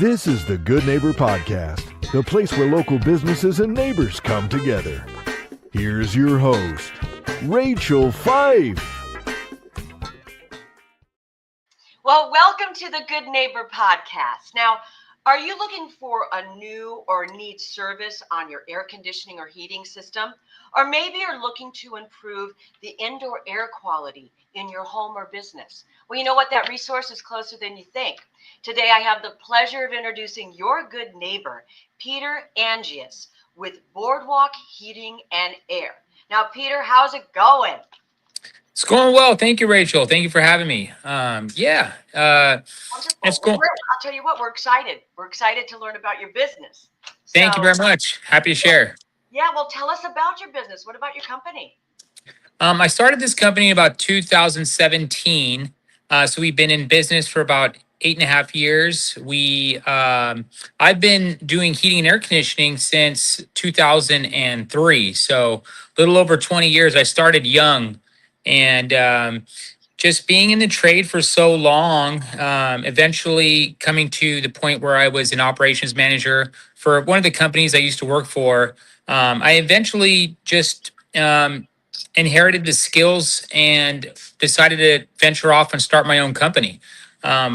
This is the Good Neighbor Podcast, the place where local businesses and neighbors come together. Here's your host, Rachel Fife. Well, welcome to the Good Neighbor Podcast. Now, are you looking for a new or need service on your air conditioning or heating system? Or maybe you're looking to improve the indoor air quality in your home or business? Well, you know what? That resource is closer than you think. Today, I have the pleasure of introducing your good neighbor, Peter Angius, with Boardwalk Heating and Air. Now, Peter, how's it going? It's going well. Thank you, Rachel. Thank you for having me. It's going. I'll tell you what, we're excited. We're excited to learn about your business. Thank you very much. Happy to share. Yeah, well, tell us about your business. What about your company? I started this company in about 2017. So we've been in business for about 8.5 years. I've been doing heating and air conditioning since 2003. So a little over 20 years. I started young, and just being in the trade for so long, eventually coming to the point where I was an operations manager for one of the companies I used to work for. I eventually just inherited the skills and decided to venture off and start my own company.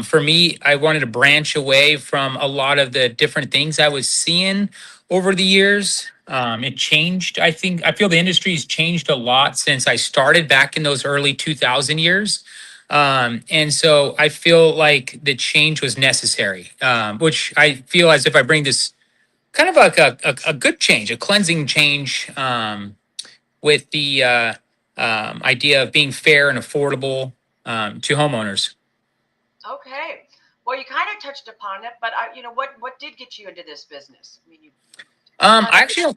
For me, I wanted to branch away from a lot of the different things I was seeing over the years. It changed. I feel the industry has changed a lot since I started back in those early 2000 years. And so I feel like the change was necessary, which I feel as if I bring this kind of like a good change, a cleansing change, with the idea of being fair and affordable to homeowners. Okay. Well, you kind of touched upon it, but what did get you into this business? I mean, Actually,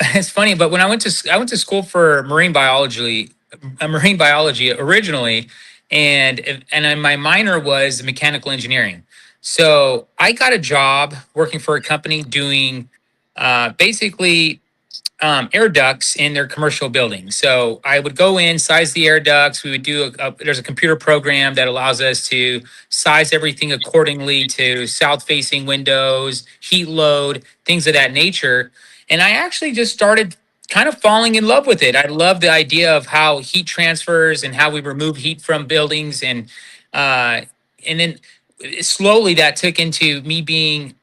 it's funny, but when I went to school for marine biology originally, and my minor was mechanical engineering. So I got a job working for a company doing basically air ducts in their commercial buildings. So I would go in, size the air ducts. We would do there's a computer program that allows us to size everything accordingly to south-facing windows, heat load, things of that nature. And I actually just started kind of falling in love with it. I love the idea of how heat transfers and how we remove heat from buildings, and then slowly that took into me being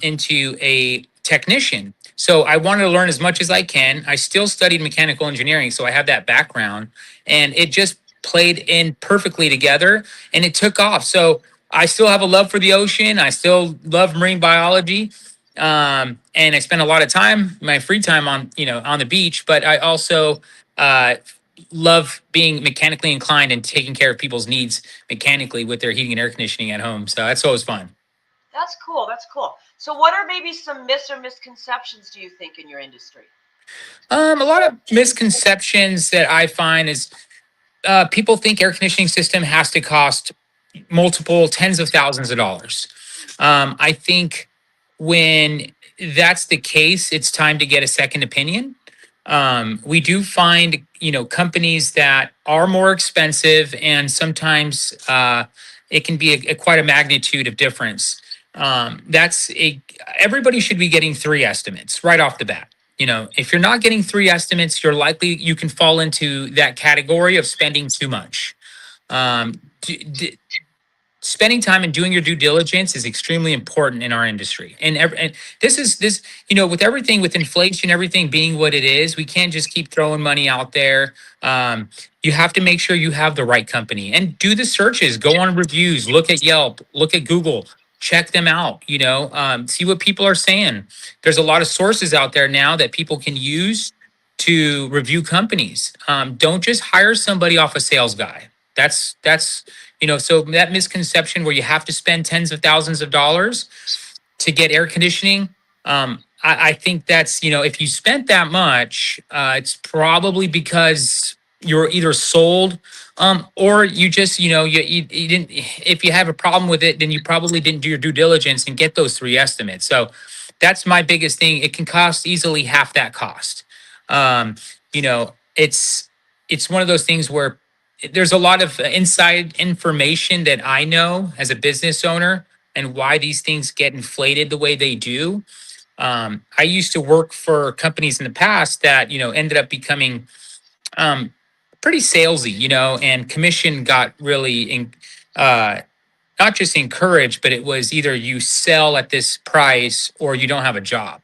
into a technician. So I wanted to learn as much as I can. I still studied mechanical engineering, so I have that background, and it just played in perfectly together, and it took off. So I still have a love for the ocean. I still love marine biology, and I spend a lot of time, my free time, on the beach. But I also love being mechanically inclined and taking care of people's needs mechanically with their heating and air conditioning at home. So that's always fun. That's cool. That's cool. So what are maybe some myths or misconceptions, do you think, in your industry? A lot of misconceptions that I find is people think air conditioning system has to cost multiple tens of thousands of dollars. I think when that's the case, it's time to get a second opinion. We do find, companies that are more expensive, and sometimes it can be quite a magnitude of difference. Everybody should be getting 3 estimates right off the bat. If you're not getting 3 estimates, you can fall into that category of spending too much. Spending time and doing your due diligence is extremely important in our industry. And this, with everything, with inflation, everything being what it is, we can't just keep throwing money out there. You have to make sure you have the right company and do the searches, go on reviews, look at Yelp, look at Google, check them out, see what people are saying. There's a lot of sources out there now that people can use to review companies. Don't just hire somebody off a sales guy. That's so that misconception where you have to spend tens of thousands of dollars to get air conditioning. I think that's, if you spent that much, it's probably because you're either sold, or you just, you didn't, if you have a problem with it, then you probably didn't do your due diligence and get those 3 estimates. So that's my biggest thing. It can cost easily half that cost. It's one of those things where there's a lot of inside information that I know as a business owner and why these things get inflated the way they do. I used to work for companies in the past that, ended up becoming um, pretty salesy, and commission got really uh, not just encouraged, but it was either you sell at this price or you don't have a job.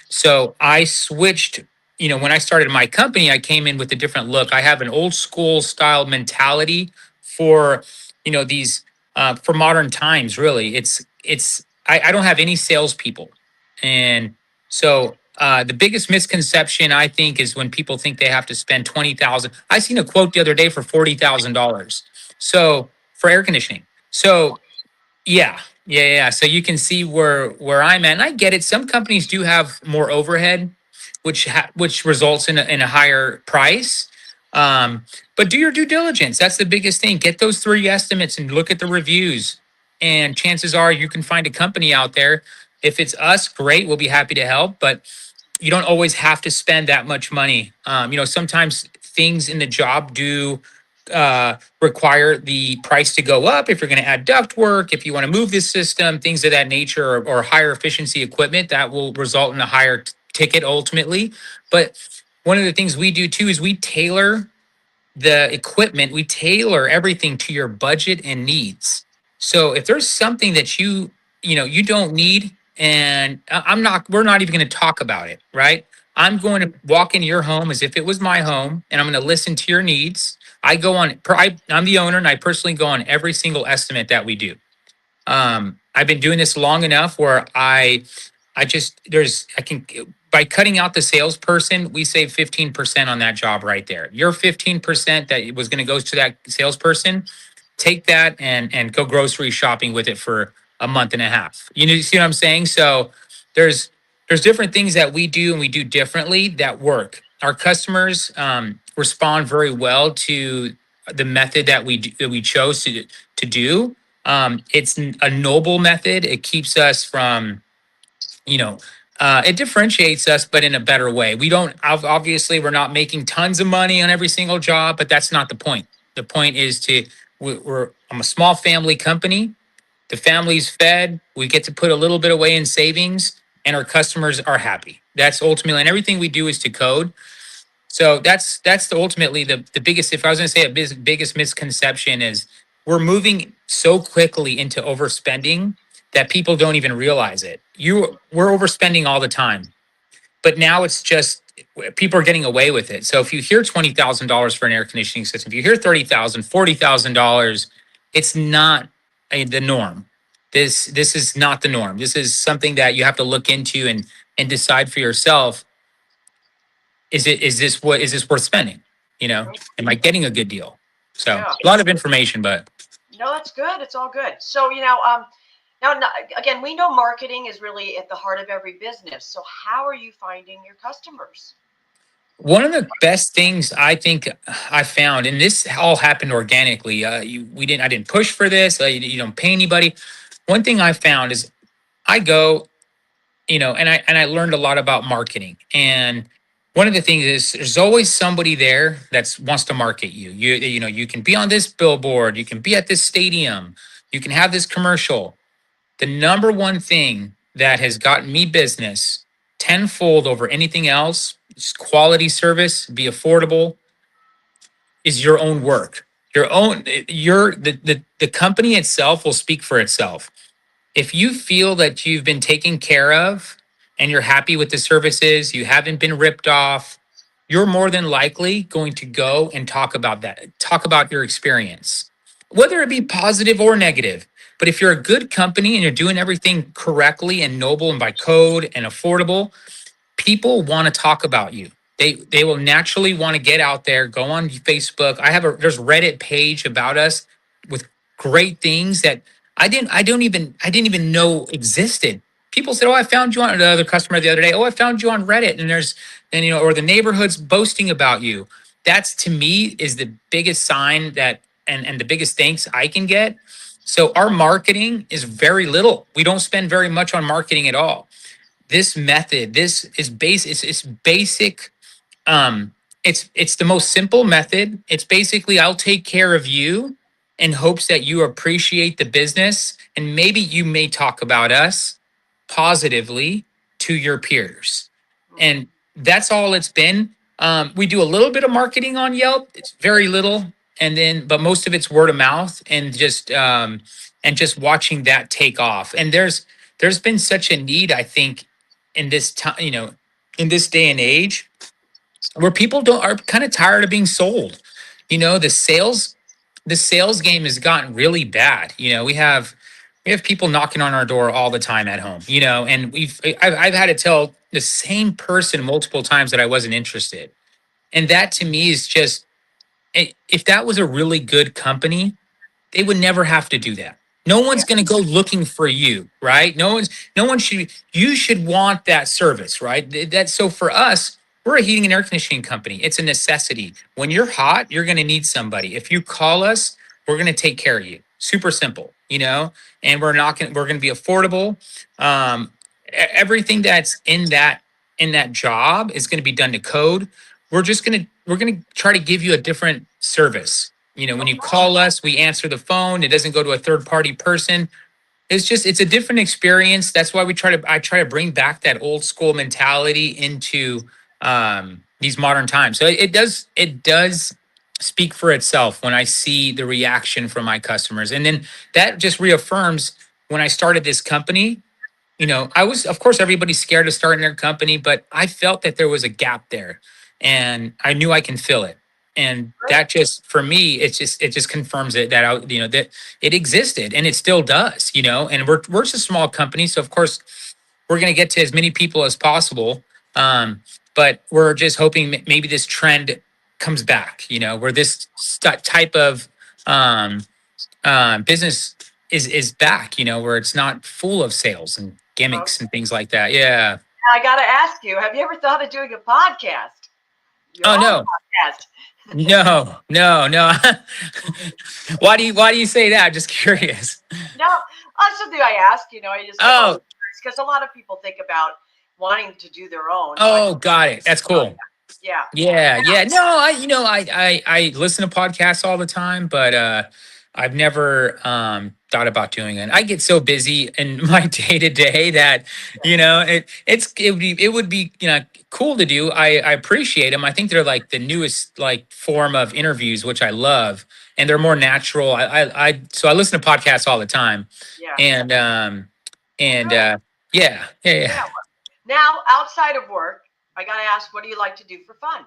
So I switched, when I started my company, I came in with a different look. I have an old school style mentality for, these for modern times, really. I don't have any salespeople. And so the biggest misconception I think is when people think they have to spend 20,000. I seen a quote the other day for $40,000. So for air conditioning. So yeah. So you can see where I'm at, and I get it. Some companies do have more overhead, which results in a higher price. Um, but do your due diligence. That's the biggest thing. Get those 3 estimates and look at the reviews. And chances are you can find a company out there. If it's us, great. We'll be happy to help. But you don't always have to spend that much money. Sometimes things in the job do require the price to go up if you're going to add duct work, if you want to move this system, things of that nature, or higher efficiency equipment that will result in a higher ticket ultimately. But one of the things we do too is we tailor the equipment, we tailor everything to your budget and needs. So if there's something that you don't need, and we're not even going to talk about it, right? I'm going to walk into your home as if it was my home, and I'm going to listen to your needs. I'm the owner, and I personally go on every single estimate that we do. I've been doing this long enough where I just I can, by cutting out the salesperson, we save 15% on that job right there. Your 15% that was going to go to that salesperson, take that and go grocery shopping with it for a month and a half. You see what I'm saying? So there's different things that we do and we do differently that work. Our customers respond very well to the method that we chose to do. It's a noble method. It keeps us from, you know, it differentiates us, but in a better way. We don't, obviously, we're not making tons of money on every single job, but that's not the point. The point is I'm a small family company. The family's fed. We get to put a little bit away in savings, and our customers are happy. That's ultimately, and everything we do is to code. So ultimately the biggest. If I was going to say biggest misconception is we're moving so quickly into overspending that people don't even realize it. We're overspending all the time, but now it's just people are getting away with it. So if you hear $20,000 for an air conditioning system, if you hear $30,000, $40,000, it's not the norm. This is not the norm. This is something that you have to look into and decide for yourself. Is this worth spending? Am I getting a good deal? So Yeah. a lot of information, but No, that's good. It's all good. So, now, again, we know marketing is really at the heart of every business. So how are you finding your customers? one of the best things I think I found, and this all happened organically. I didn't push for this. You don't pay anybody. One thing I found is I go, and I learned a lot about marketing. And one of the things is there's always somebody there that wants to market you. You can be on this billboard, you can be at this stadium, you can have this commercial. The number one thing that has gotten me business tenfold over anything else is quality service, be affordable, is your own work. The company itself will speak for itself. If you feel that you've been taken care of and you're happy with the services, you haven't been ripped off, you're more than likely going to go and talk about that, talk about your experience, whether it be positive or negative. But if you're a good company and you're doing everything correctly and noble and by code and affordable, people want to talk about you. They will naturally want to get out there, go on Facebook. There's Reddit page about us with great things that I didn't even know existed. People said, "Oh, I found you on another customer the other day. Oh, I found you on Reddit." Or the neighborhood's boasting about you. That's, to me, is the biggest sign that and the biggest thanks I can get. So our marketing is very little. We don't spend very much on marketing at all. This method, this is it's basic. um it's the most simple method. It's basically, I'll take care of you in hopes that you appreciate the business and maybe you may talk about us positively to your peers. Mhm. And that's all it's been. We do a little bit of marketing on Yelp. It's very little, and then but most of it's word of mouth and just watching that take off. And there's been such a need, I think, in this time, in this day and age, where people don't are kind of tired of being sold. The sales game has gotten really bad. We have people knocking on our door all the time at home. And I've had to tell the same person multiple times that I wasn't interested. And that to me is just, if that was a really good company, they would never have to do that. No Yeah. one's going to go looking for you, right? No one should. You should want that service, right? That so for us, we're a heating and air conditioning company. It's a necessity. When you're hot, you're going to need somebody. If you call us, we're going to take care of you. Super simple, and we're going to be affordable. Everything that's in that job is going to be done to code. We're going to try to give you a different service. When you Okay. call us, we answer the phone. It doesn't go to a third party person. It's a different experience. That's why I try to bring back that old school mentality into these modern times. So it does speak for itself when I see the reaction from my customers. And then that just reaffirms when I started this company. I was, of course, everybody's scared of starting their company, but I felt that there was a gap there and I knew I can fill it. And Great. that just, for me, it just confirms it that that it existed and it still does, and we're just a small company. So of course we're going to get to as many people as possible. But we're just hoping maybe this trend comes back, where this type of, um, business is back, where it's not full of sales and gimmicks Okay. and things like that. Yeah. I got to ask you, have you ever thought of doing a podcast? Your Oh own no, podcast? no, no, no. Why do you say that? I'm just curious. No, that's something I ask. I just I'm always Oh, curious because a lot of people think about wanting to do their own. So I just oh, got it. That's about cool. that. Yeah. Yeah, yeah. No, I listen to podcasts all the time, but I've never thought about doing it. I get so busy in my day to day that it would be cool to do. I appreciate them. I think they're like the newest like form of interviews, which I love, and they're more natural. So I listen to podcasts all the time, Yeah. and Well, and good. yeah, yeah, yeah. Yeah. Now, outside of work, I got to ask, what do you like to do for fun?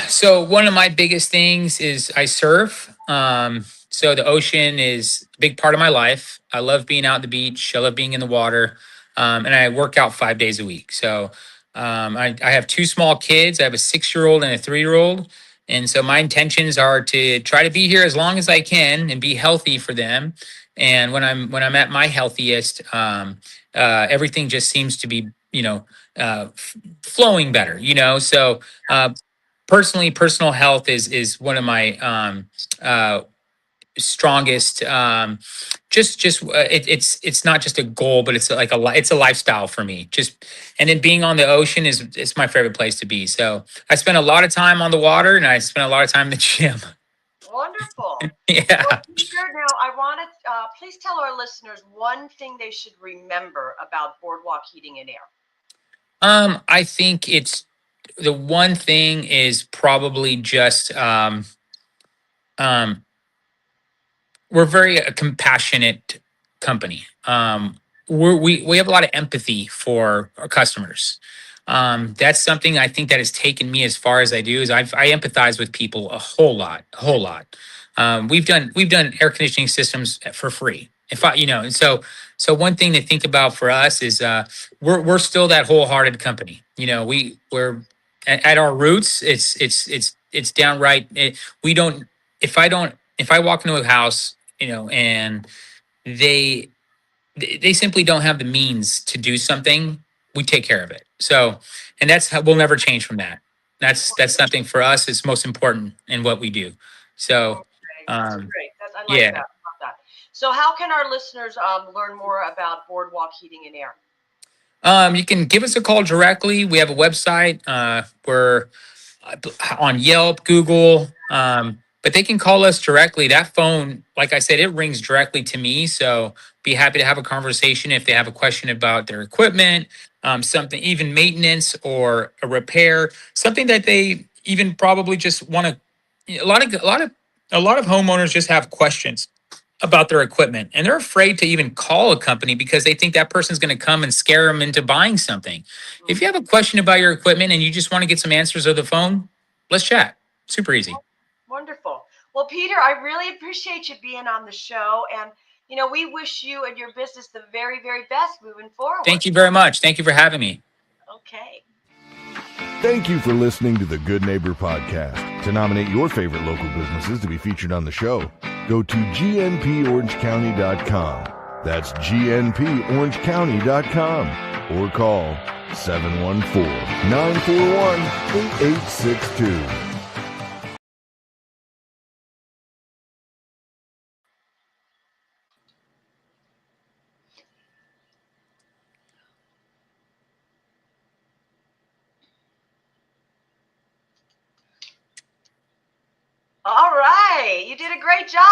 So one of my biggest things is I surf. So the ocean is a big part of my life. I love being out at the beach. I love being in the water. And I work out 5 days a week. So I have two small kids. I have a 6-year-old and a 3-year-old. And so my intentions are to try to be here as long as I can and be healthy for them. And when I'm at my healthiest, everything just seems to be, flowing better. So personally, personal health is one of my strongest. It's not just a goal, but it's like it's a lifestyle for me. Just and then being on the ocean is my favorite place to be. So I spend a lot of time on the water, and I spend a lot of time in the gym. Wonderful. Well, Yeah. Peter, now I want to please tell our listeners one thing they should remember about Boardwalk Heating and Air. I think it's the one thing is probably just um we're very a compassionate company. We have a lot of empathy for our customers. That's something I think that has taken me as far as I do. Is I empathize with people a whole lot, a whole lot. We've done air conditioning systems for free. If I, and so one thing to think about for us is we're still that wholehearted company. We're at our roots. It's downright. We don't. If I walk into a house, and they they simply don't have the means to do something, we take care of it. So, and that's how we'll never change from that. That's something for us is most important in what we do. So, Okay, that's um, great. I like that. yeah. I love that. So, how can our listeners learn more about Boardwalk Heating and Air? You can give us a call directly. We have a website. We're on Yelp, Google. but they can call us directly. That phone, like I said, it rings directly to me. So be happy to have a conversation if they have a question about their equipment, something, even maintenance or a repair, something that they even probably just want to. A lot of homeowners just have questions about their equipment and they're afraid to even call a company because they think that person's going to come and scare them into buying something. If you have a question about your equipment and you just want to get some answers over the phone, let's chat. Super easy. Wonderful. Well, Peter, I really appreciate you being on the show. And, we wish you and your business the very, very best moving forward. Thank you very much. Thank you for having me. Okay. Thank you for listening to the Good Neighbor Podcast. To nominate your favorite local businesses to be featured on the show, go to gnporangecounty.com. That's gnporangecounty.com or call 714-941-8862. All right. You did a great job.